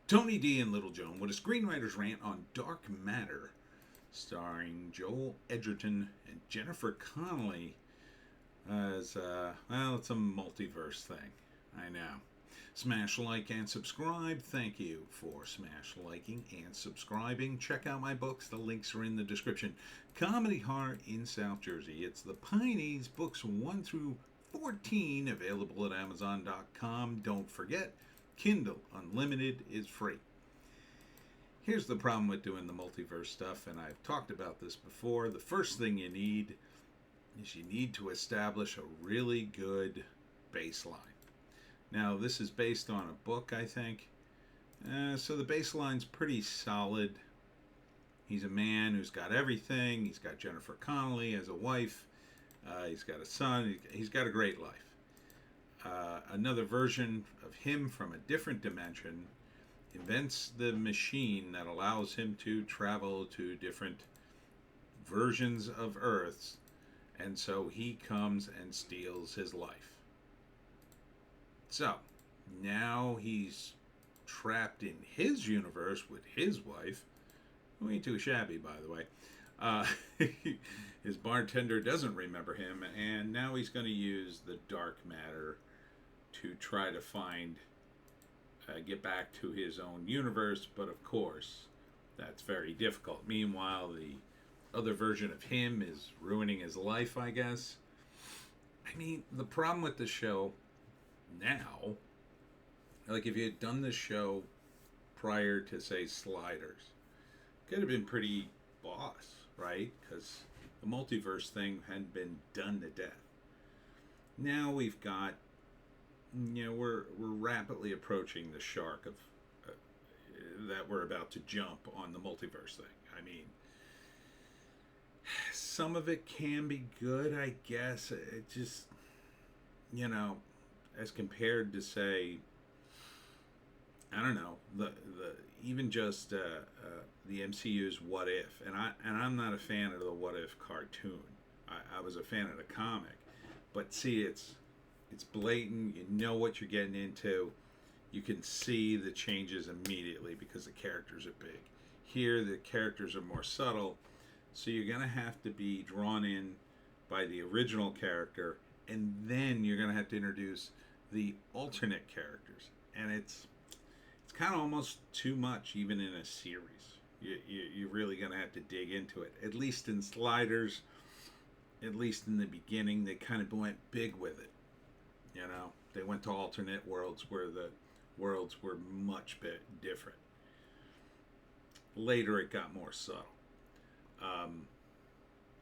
Tony D and Little Joan with a screenwriter's rant on Dark Matter, starring Joel Edgerton and Jennifer Connelly as, well, it's a multiverse thing. I know. Smash like and subscribe. Thank you for smash liking and subscribing. Check out my books. The links are in the description. Comedy Heart in South Jersey. It's the Pineys, books 1 through 14, available at Amazon.com. Don't forget, Kindle Unlimited is free. Here's the problem with doing the multiverse stuff, and I've talked about this before. The first thing you need is you need to establish a really good baseline. Now, this is based on a book, I think. So the baseline's pretty solid. He's a man who's got everything. He's got Jennifer Connelly as a wife. He's got a son. He's got a great life. Another version of him from a different dimension invents the machine that allows him to travel to different versions of Earths, and so he comes and steals his life. So now he's trapped in his universe with his wife, who ain't too shabby, by the way. His bartender doesn't remember him, and now he's going to use the dark matter to try to get back to his own universe, but of course, that's very difficult. Meanwhile, the other version of him is ruining his life, I guess. I mean, the problem with the show now, like if you had done this show prior to, say, Sliders, could have been pretty boss, right? Because the multiverse thing hadn't been done to death. Now we've got, we're rapidly approaching the shark of that we're about to jump on the multiverse thing. I mean, some of it can be good, I guess. It just, as compared to, say, I don't know, the even just the MCU's What If, and I'm not a fan of the What If cartoon. I was a fan of the comic, but see, it's blatant. You know what you're getting into. You can see the changes immediately because the characters are big. Here, the characters are more subtle, so you're going to have to be drawn in by the original character, and then you're going to have to introduce the alternate characters. And it's kind of almost too much, even in a series. You're really going to have to dig into it. At least in Sliders, at least in the beginning, they kind of went big with it. They went to alternate worlds where the worlds were much bit different. Later, it got more subtle.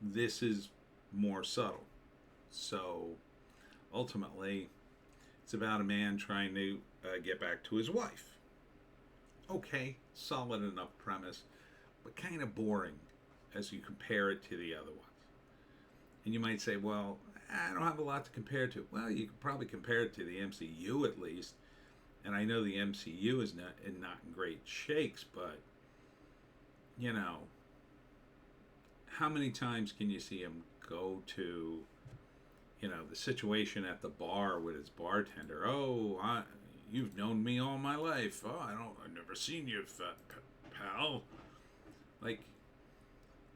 This is more subtle. So, ultimately, it's about a man trying to get back to his wife. Okay, solid enough premise, but kind of boring as you compare it to the other ones. And you might say, well, I don't have a lot to compare to. Well, you could probably compare it to the MCU at least. And I know the MCU is not in great shakes, but, how many times can you see him go to, the situation at the bar with his bartender? Oh, you've known me all my life. Oh, I've never seen you, fat pal. Like,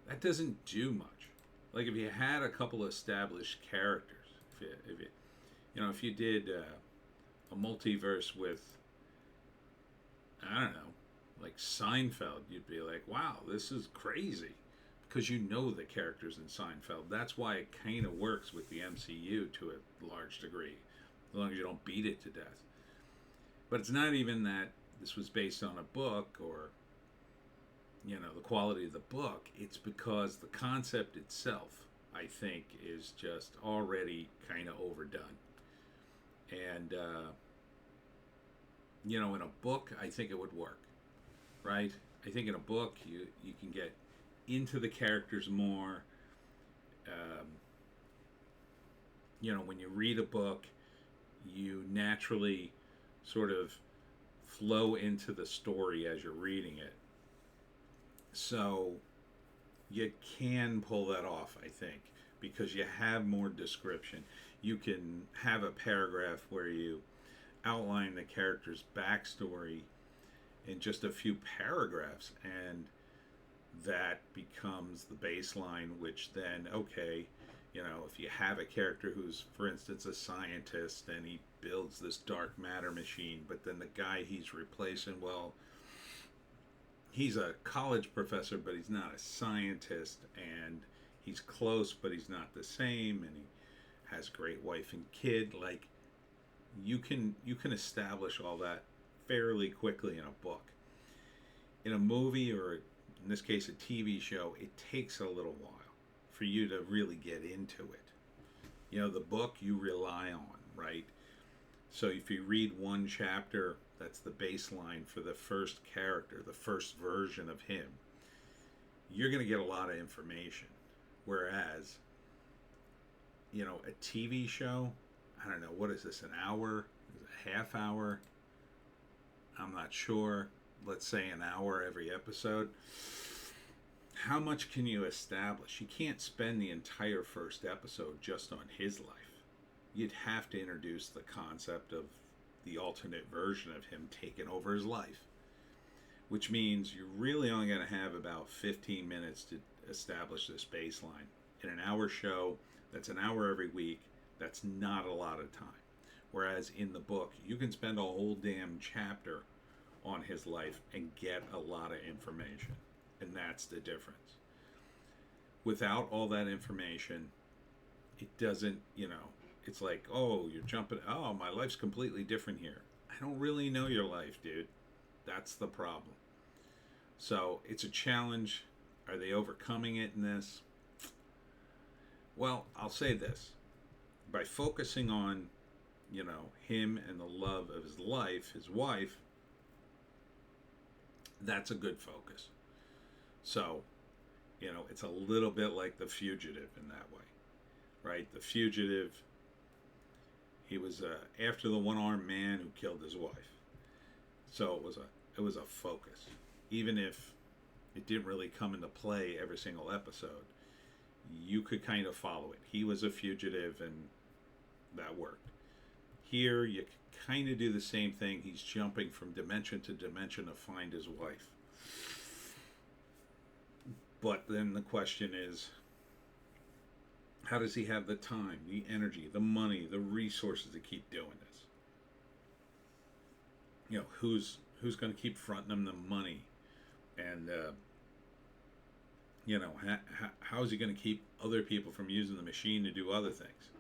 that doesn't do much. Like, if you had a couple established characters, if you did a multiverse with, I don't know, like Seinfeld, you'd be like, wow, this is crazy. Because you know the characters in Seinfeld. That's why it kind of works with the MCU to a large degree, as long as you don't beat it to death. But it's not even that this was based on a book or, the quality of the book. It's because the concept itself, I think, is just already kind of overdone. And, in a book, I think it would work, right? I think in a book, you can get into the characters more. When you read a book, you naturally sort of flow into the story as you're reading it. So you can pull that off, I think, because you have more description. You can have a paragraph where you outline the character's backstory in just a few paragraphs, and that becomes the baseline, which then, okay, you know, if you have a character who's, for instance, a scientist and he builds this dark matter machine, but then the guy he's replacing, well, he's a college professor, but he's not a scientist, and he's close, but he's not the same, and he has a great wife and kid. Like, you can establish all that fairly quickly in a book. In a movie, or in this case a TV show, it takes a little while for you to really get into it. You know, the book you rely on, right? So if you read one chapter, that's the baseline for the first character, the first version of him. You're going to get a lot of information. Whereas, you know, a TV show, I don't know, what is this, an hour? Is it a half hour? I'm not sure. Let's say an hour every episode. How much can you establish? You can't spend the entire first episode just on his life. You'd have to introduce the concept of the alternate version of him taking over his life, which means you're really only going to have about 15 minutes to establish this baseline. In an hour show, that's an hour every week. That's not a lot of time. Whereas in the book, you can spend a whole damn chapter on his life and get a lot of information. And that's the difference. Without all that information, it doesn't, you know, it's like, oh, you're jumping, oh, my life's completely different here. I don't really know your life, dude. That's the problem. So it's a challenge. Are they overcoming it in this? Well, I'll say this. By focusing on, you know, him and the love of his life, his wife, that's a good focus. So, you know, it's a little bit like The Fugitive in that way, right? The Fugitive, he was after the one-armed man who killed his wife. So it was a focus. Even if it didn't really come into play every single episode, you could kind of follow it. He was a fugitive, and that worked. Here, you kind of do the same thing. He's jumping from dimension to dimension to find his wife. But then the question is, how does he have the time, the energy, the money, the resources to keep doing this? You know, who's going to keep fronting him the money? And, you know, how is he going to keep other people from using the machine to do other things?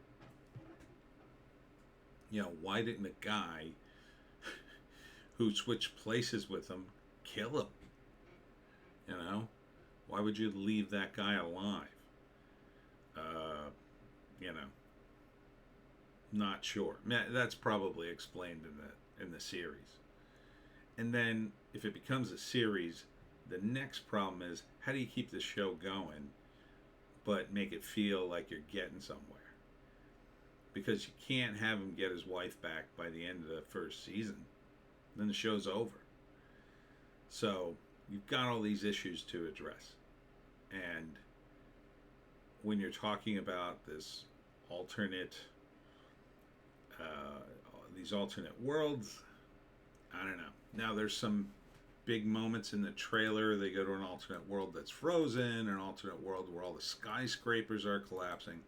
You know, why didn't the guy who switched places with him kill him? You know, why would you leave that guy alive? You know, not sure. That's probably explained in the series. And then if it becomes a series, the next problem is, how do you keep the show going but make it feel like you're getting somewhere? Because you can't have him get his wife back by the end of the first season. Then the show's over. So you've got all these issues to address. And when you're talking about this alternate, these alternate worlds, I don't know. Now there's some big moments in the trailer. They go to an alternate world that's frozen, an alternate world where all the skyscrapers are collapsing.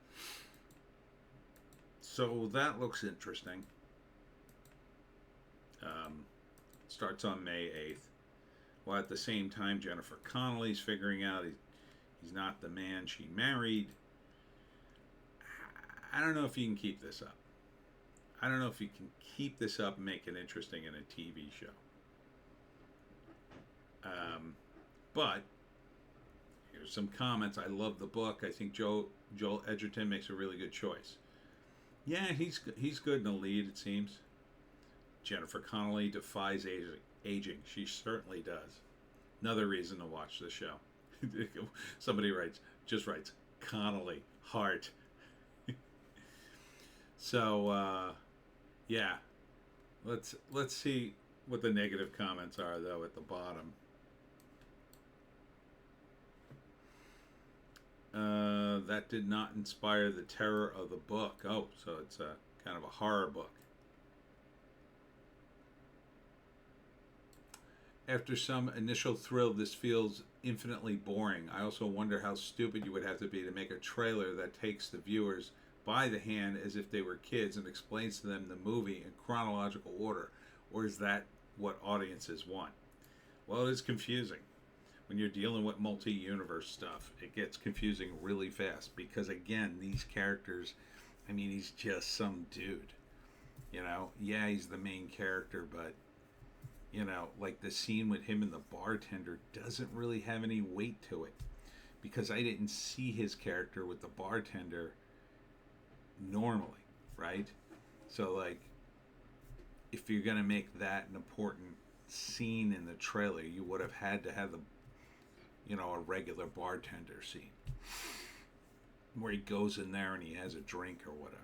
So that looks interesting. Starts on May 8th. While at the same time, Jennifer Connelly's figuring out he's not the man she married. I don't know if you can keep this up. I don't know if you can keep this up and make it interesting in a TV show. But here's some comments. I love the book. I think Joel Edgerton makes a really good choice. Yeah, he's good in the lead, it seems. Jennifer Connelly defies aging. She certainly does. Another reason to watch the show. Somebody writes Connelly, heart. So, yeah. Let's see what the negative comments are, though, at the bottom. That did not inspire the terror of the book. Oh, so it's a kind of a horror book. After some initial thrill, this feels infinitely boring. I also wonder how stupid you would have to be to make a trailer that takes the viewers by the hand as if they were kids and explains to them the movie in chronological order. Or is that what audiences want? Well, it is confusing. When you're dealing with multi-universe stuff, it gets confusing really fast because, again, these characters, I mean, he's just some dude. Yeah, he's the main character, but like the scene with him and the bartender doesn't really have any weight to it because I didn't see his character with the bartender normally, right? So, like, if you're going to make that an important scene in the trailer, you would have had to have a regular bartender scene where he goes in there and he has a drink or whatever.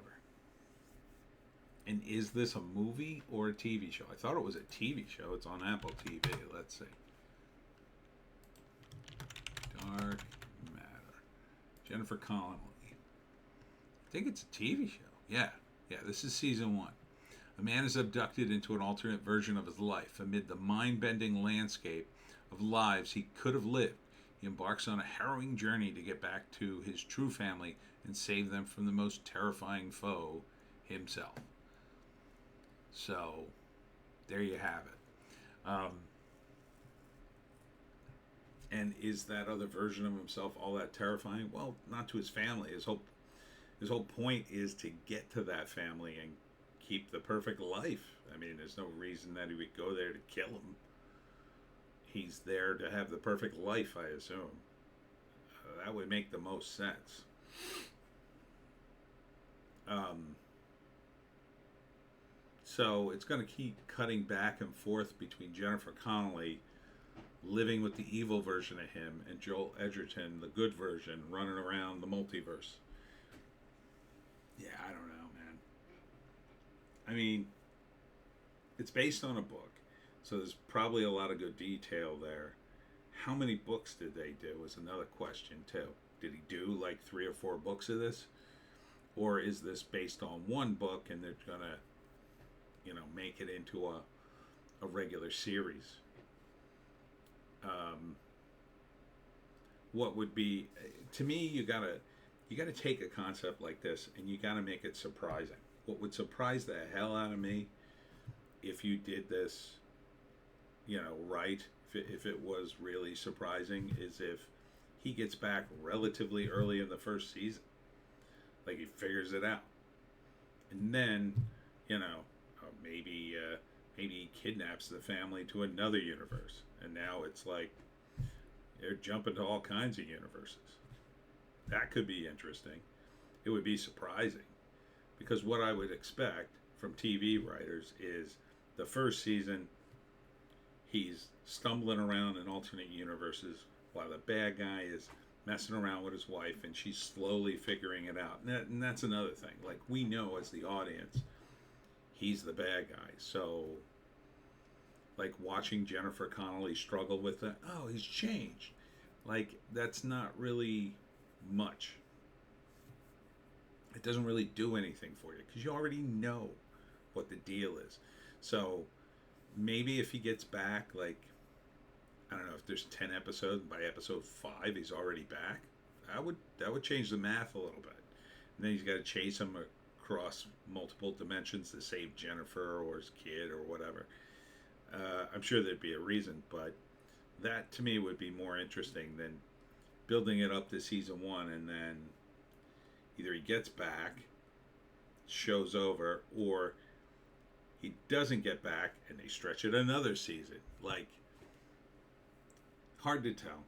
And is this a movie or a TV show? I thought it was a TV show. It's on Apple TV. Let's see. Dark Matter. Jennifer Connelly. I think it's a TV show. Yeah, this is season 1. A man is abducted into an alternate version of his life. Amid the mind-bending landscape of lives he could have lived, he embarks on a harrowing journey to get back to his true family and save them from the most terrifying foe, himself. So, there you have it. And is that other version of himself all that terrifying? Well, not to his family. His whole point is to get to that family and keep the perfect life. I mean, there's no reason that he would go there to kill him. He's there to have the perfect life, I assume. That would make the most sense. So it's going to keep cutting back and forth between Jennifer Connelly living with the evil version of him and Joel Edgerton, the good version, running around the multiverse. Yeah, I don't know, man. I mean, it's based on a book, so there's probably a lot of good detail there. How many books did they do is another question, too. Did he do like 3 or 4 books of this? Or is this based on one book and they're going to, make it into a regular series? What would be, to me, you gotta take a concept like this and you gotta make it surprising. What would surprise the hell out of me if you did this, right? If it was really surprising, is if he gets back relatively early in the first season, like he figures it out, and then maybe he kidnaps the family to another universe, and now it's like they're jumping to all kinds of universes. That could be interesting. It would be surprising, because what I would expect from TV writers is the first season he's stumbling around in alternate universes while the bad guy is messing around with his wife and she's slowly figuring it out. And that's another thing. Like, we know as the audience, he's the bad guy. So, like, watching Jennifer Connelly struggle with that, oh, he's changed. Like, that's not really much. It doesn't really do anything for you because you already know what the deal is. So, maybe if he gets back, like, I don't know, if there's 10 episodes, by episode 5 he's already back, that would change the math a little bit. And then he's got to chase him across multiple dimensions to save Jennifer or his kid or whatever. I'm sure there'd be a reason, but that to me would be more interesting than building it up to season 1 and then either he gets back, show's over, or he doesn't get back and they stretch it another season. Like, hard to tell.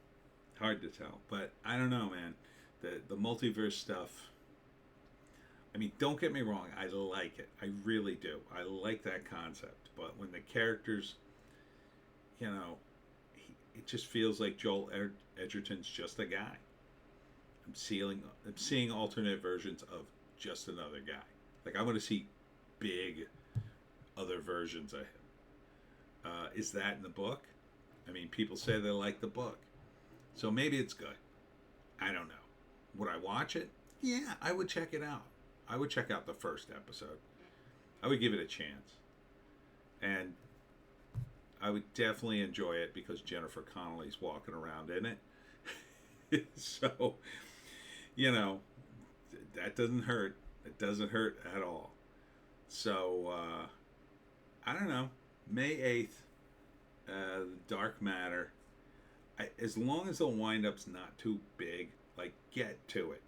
But I don't know, man. The multiverse stuff, I mean, don't get me wrong, I like it. I really do. I like that concept. But when the characters, it just feels like Joel Edgerton's just a guy. I'm seeing alternate versions of just another guy. Like, I want to see big other versions of him. Is that in the book? I mean, people say they like the book. So maybe it's good. I don't know. Would I watch it? Yeah, I would check it out. I would check out the first episode. I would give it a chance. And I would definitely enjoy it because Jennifer Connelly's walking around in it. So, you know, that doesn't hurt. It doesn't hurt at all. So, I don't know. May 8th, Dark Matter. As long as the wind up's not too big, like, get to it.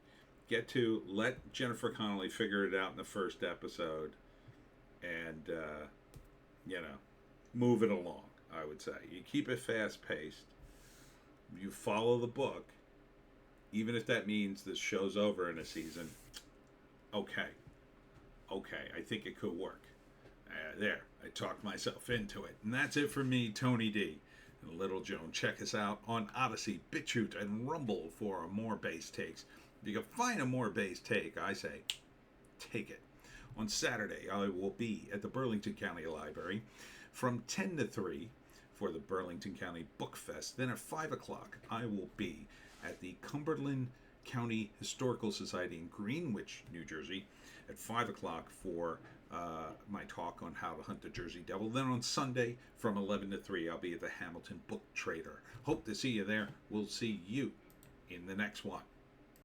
Let Jennifer Connelly figure it out in the first episode and, you know, move it along, I would say. You keep it fast paced. You follow the book, even if that means the show's over in a season. Okay. Okay, I think it could work. There, I talked myself into it. And that's it for me, Tony D. And Little Joan. Check us out on Odysee, Bitchute, and Rumble for more bass takes. If you can find a more bass take, I say, take it. On Saturday, I will be at the Burlington County Library from 10 to 3 for the Burlington County Book Fest. Then at 5 o'clock, I will be at the Cumberland County Historical Society in Greenwich, New Jersey, at 5 o'clock for my talk on how to hunt the Jersey Devil. Then on Sunday from 11 to 3, I'll be at the Hamilton Book Trader. Hope to see you there. We'll see you in the next one.